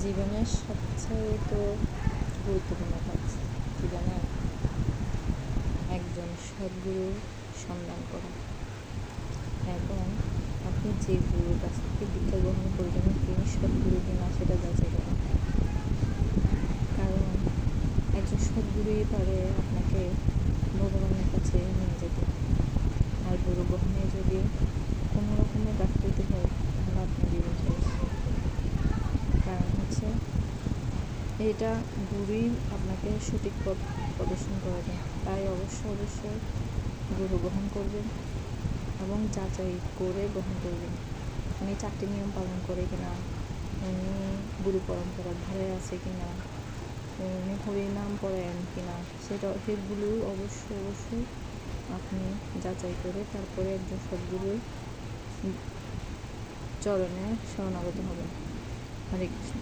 জীবনের সবচেয়ে গুরুত্বপূর্ণ কাজ কি জানেন? একজন সদ্গুরুর সন্ধান করা এবং আপনি যে গুরুর কাছ থেকে দীক্ষা গ্রহণ করবেন তিনি সদ্গুরু কিনা সেটা যাচাই করা। কারণ একজন সদ্গুরুই পারে আপনাকে ভগবানের কাছে নিয়ে যেতে। আর গুরু গ্রহণে যদি কোনো রকমের গাফিলতি হয় তাহলে আপনার জীবন শেষ। কারণ হচ্ছে এটা গুরুই আপনাকে সঠিক পথ প্রদর্শন করে দেয়। তাই অবশ্যই গুরু গ্রহণ করবেন এবং যাচাই করে গ্রহণ করবেন। উনি 4টি নিয়ম পালন করে কিনা, উনি গুরু পরম্পরার ধারে আছে কিনা, উনি হরিনাম পড়েন কিনা, সেগুলো অবশ্যই আপনি যাচাই করে তারপরে একজন সদ্গুরুর চরণে শরণাগত হবেন। হরে কৃষ্ণ।